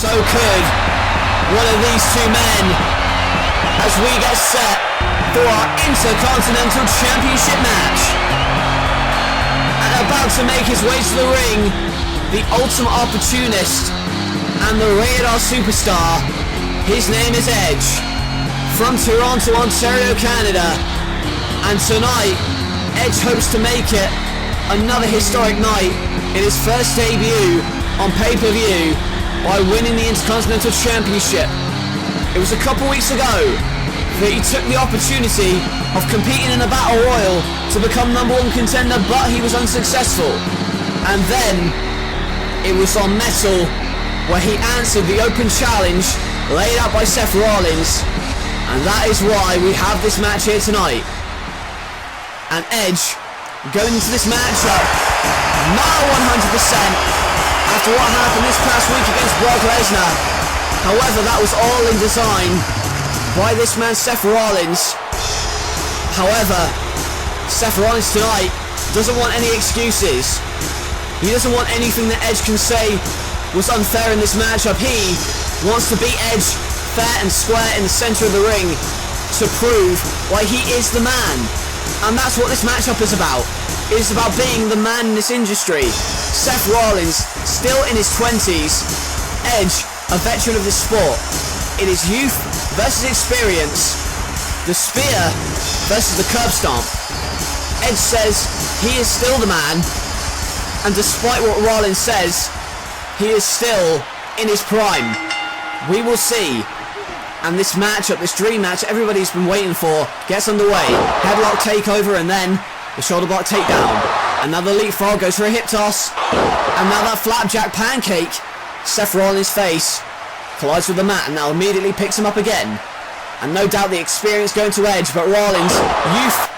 So could one of these two men as we get set for our Intercontinental Championship match. And about to make his way to the ring, the ultimate opportunist and the Rated R superstar. His name is Edge, from Toronto, Ontario, Canada. And tonight, Edge hopes to make it another historic night in his first debut on pay-per-view by winning the Intercontinental Championship. It was a couple weeks ago that he took the opportunity of competing in a battle royal to become number one contender, but he was unsuccessful. And then it was on Metal where he answered the open challenge laid out by Seth Rollins, and that is why we have this match here tonight. And Edge going into this matchup not 100% after what happened this past week against Brock Lesnar. However, that was all in design by this man Seth Rollins. However, Seth Rollins tonight doesn't want any excuses. He doesn't want anything that Edge can say was unfair in this matchup. He wants to beat Edge fair and square in the center of the ring to prove why he is the man. And that's what this matchup is about. It is about being the man in this industry. Seth Rollins, still in his 20s. Edge, a veteran of the sport. It is youth versus experience. The spear versus the curb stomp. Edge says he is still the man, and despite what Rollins says, he is still in his prime. We will see. And this matchup, this dream match everybody's been waiting for, gets underway. Headlock takeover and then the shoulder block takedown. Another leapfrog, goes for a hip toss. And now that flapjack pancake. Seth Rollins' face collides with the mat and now immediately picks him up again. And no doubt the experience going to Edge, but Rollins' youth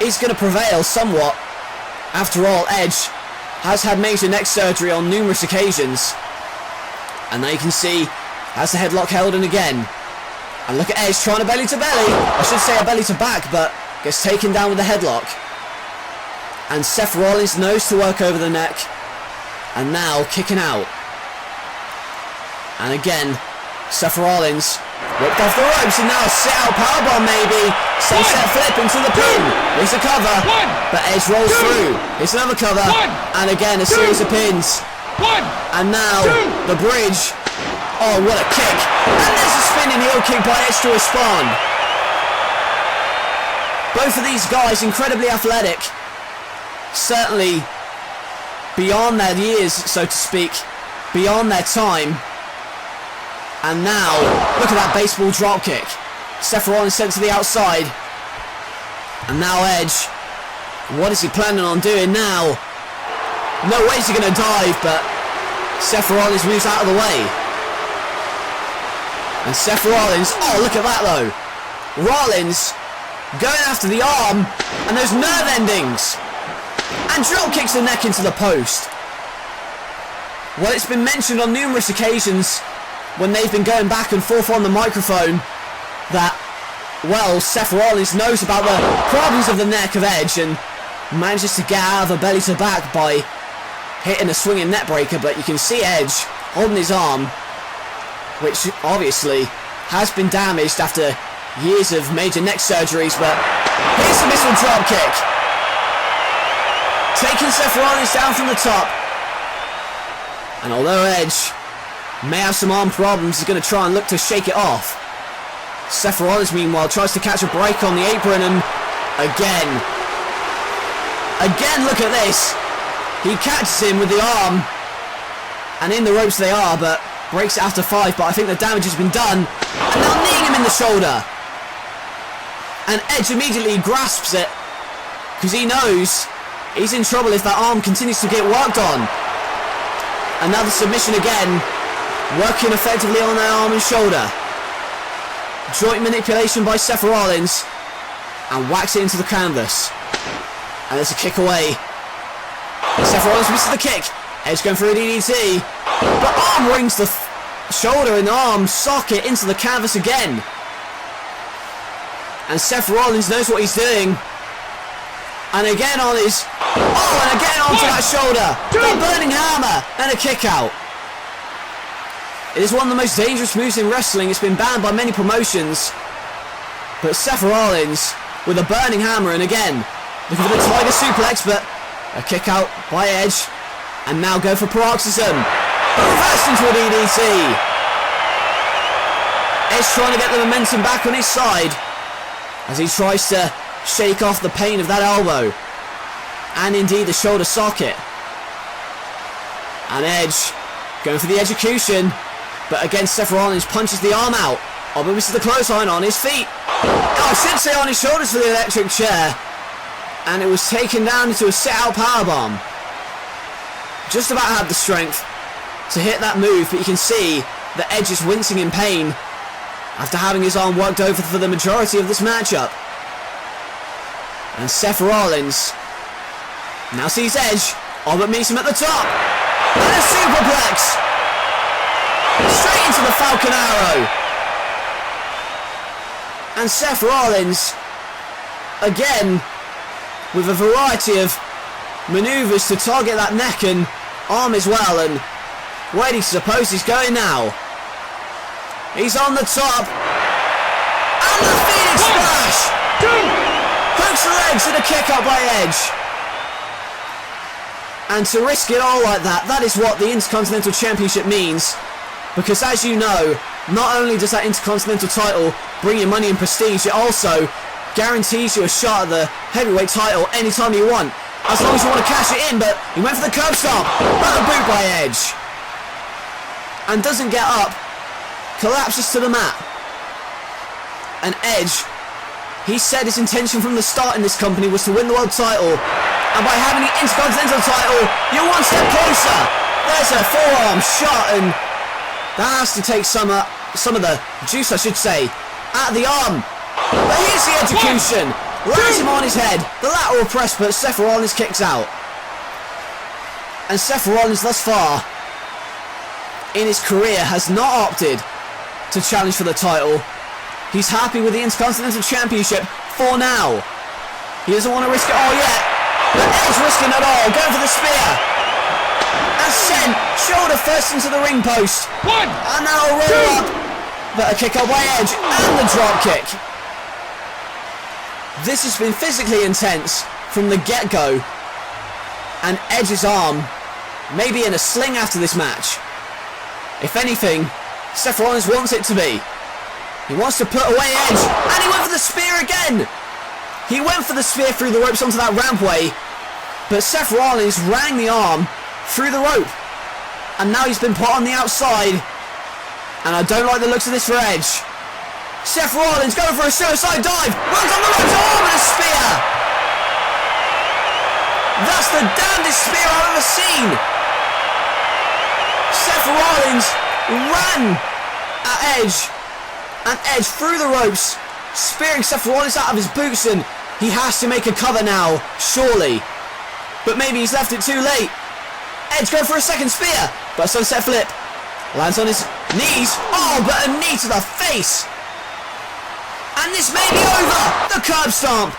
is going to prevail somewhat. After all, Edge has had major neck surgery on numerous occasions. And now you can see, has the headlock held in again. And look at Edge trying a belly to belly. I should say a belly to back, but gets taken down with the headlock. And Seth Rollins knows to work over the neck. And now kicking out. And again, Seth Rollins whipped off the ropes and now a sit-out powerbomb maybe. Sunset flip into the pin. Here's a cover, but Edge rolls through. Here's another cover, and again a series of pins. And now the bridge. Oh, what a kick. And there's a spinning heel kick by Edge to respond. Both of these guys incredibly athletic. Certainly beyond their years, so to speak. Beyond their time. And now, look at that baseball dropkick. Seth Rollins sent to the outside. And now Edge. What is he planning on doing now? No way is he going to dive, but Seth Rollins moves out of the way. And Seth Rollins, oh look at that though. Rollins going after the arm, and there's nerve endings. And drop kicks the neck into the post. Well, it's been mentioned on numerous occasions when they've been going back and forth on the microphone that, well, Seth Rollins knows about the problems of the neck of Edge and manages to get out of a belly to back by hitting a swinging neck breaker, but you can see Edge holding his arm, which obviously has been damaged after years of major neck surgeries, but here's the missile drop kick. Taking Seth Rollins down from the top. And although Edge may have some arm problems, he's going to try and look to shake it off. Seth Rollins, meanwhile, tries to catch a break on the apron, and again, look at this. He catches him with the arm, and in the ropes they are, but breaks it after 5, but I think the damage has been done. And now kneeing him in the shoulder. And Edge immediately grasps it, because he knows he's in trouble if that arm continues to get worked on. Another submission again. Working effectively on their arm and shoulder. Joint manipulation by Seth Rollins. And whacks it into the canvas. And there's a kick away. And Seth Rollins misses the kick. Edge going for a DDT. But arm rings the shoulder and arm socket into the canvas again. And Seth Rollins knows what he's doing. And again on his... Oh, and again onto that shoulder. The burning hammer. And a kick out. It is one of the most dangerous moves in wrestling. It's been banned by many promotions. But Seth Rollins with a burning hammer, and again, looking for the tiger suplex, but a kick out by Edge. And now go for paroxysm. Reversed into a DDT. Edge trying to get the momentum back on his side as he tries to shake off the pain of that elbow. And indeed the shoulder socket. And Edge going for the execution. But again, Seth Rollins punches the arm out. Oh, but misses the clothesline on his feet. Oh, I should say on his shoulders for the electric chair. And it was taken down into a sit-out powerbomb. Just about had the strength to hit that move, but you can see that Edge is wincing in pain after having his arm worked over for the majority of this matchup. And Seth Rollins now sees Edge. Oh, but meets him at the top. And a superplex. Straight into the Falcon Arrow. And Seth Rollins, again, with a variety of manoeuvres to target that neck and arm as well. And where do you suppose he's going now? He's on the top. And the Phoenix Splash! Hooks the legs and a kick out by Edge. And to risk it all like that, that is what the Intercontinental Championship means. Because as you know, not only does that Intercontinental title bring you money and prestige, it also guarantees you a shot at the heavyweight title anytime you want. As long as you want to cash it in, but he went for the curb stomp. But the boot by Edge. And doesn't get up. Collapses to the mat. And Edge, he said his intention from the start in this company was to win the world title. And by having the Intercontinental title, you're one step closer. There's a forearm shot, and that has to take some of the juice, I should say, out of the arm. But here's the execution. Lands him on his head. The lateral press, but Seth Rollins kicks out. And Seth Rollins thus far in his career has not opted to challenge for the title. He's happy with the Intercontinental Championship for now. He doesn't want to risk it all yet. But Edge risking it all, going for the spear. And sent shoulder first into the ring post. And now a roll up. But a kick out by Edge and the drop kick. This has been physically intense from the get-go. And Edge's arm may be in a sling after this match. If anything, Seth Rollins wants it to be. He wants to put away Edge. And he went for the spear again. He went for the spear through the ropes onto that rampway. But Seth Rollins rang the arm through the rope. And now he's been put on the outside. And I don't like the looks of this for Edge. Seth Rollins going for a suicide dive. Runs on the ropes. Oh, and a spear. That's the damnedest spear I've ever seen. Seth Rollins ran at Edge. And Edge through the ropes, spearing Seth Rollins out of his boots, and he has to make a cover now, surely. But maybe he's left it too late. Edge going for a second spear, but a sunset flip. Lands on his knees. Oh, but a knee to the face. And this may be over. The curb stomp.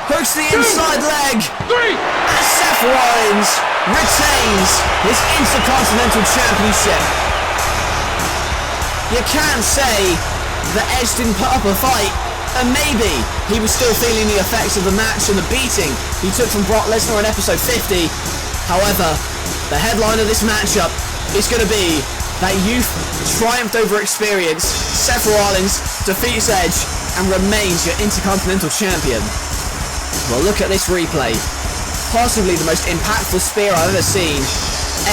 Hooks the inside leg. And Seth Rollins retains his Intercontinental Championship. You can't say that Edge didn't put up a fight, and maybe he was still feeling the effects of the match and the beating he took from Brock Lesnar in episode 50. However, the headline of this matchup is going to be that youth triumphed over experience. Seth Rollins defeats Edge and remains your Intercontinental Champion. Well, look at this replay. Possibly the most impactful spear I've ever seen.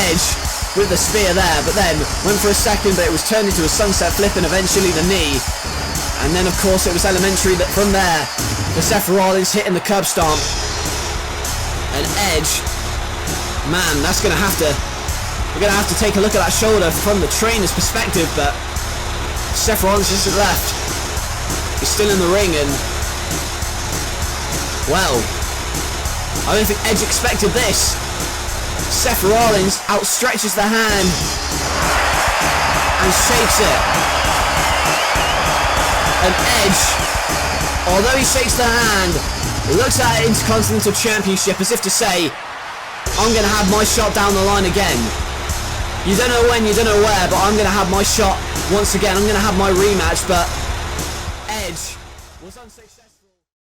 Edge with the spear there, but then went for a second, but it was turned into a sunset flip and eventually the knee. And then of course it was elementary that from there, the Seth Rollins hitting the curb stomp. And Edge, man, that's gonna have to, we're gonna have to take a look at that shoulder from the trainer's perspective, but Seth Rollins isn't left. He's still in the ring, and well, I don't think Edge expected this. Seth Rollins outstretches the hand and shakes it. And Edge, although he shakes the hand, looks at the Intercontinental Championship as if to say, I'm going to have my shot down the line again. You don't know when, you don't know where, but I'm going to have my shot once again. I'm going to have my rematch, but Edge was unsuccessful.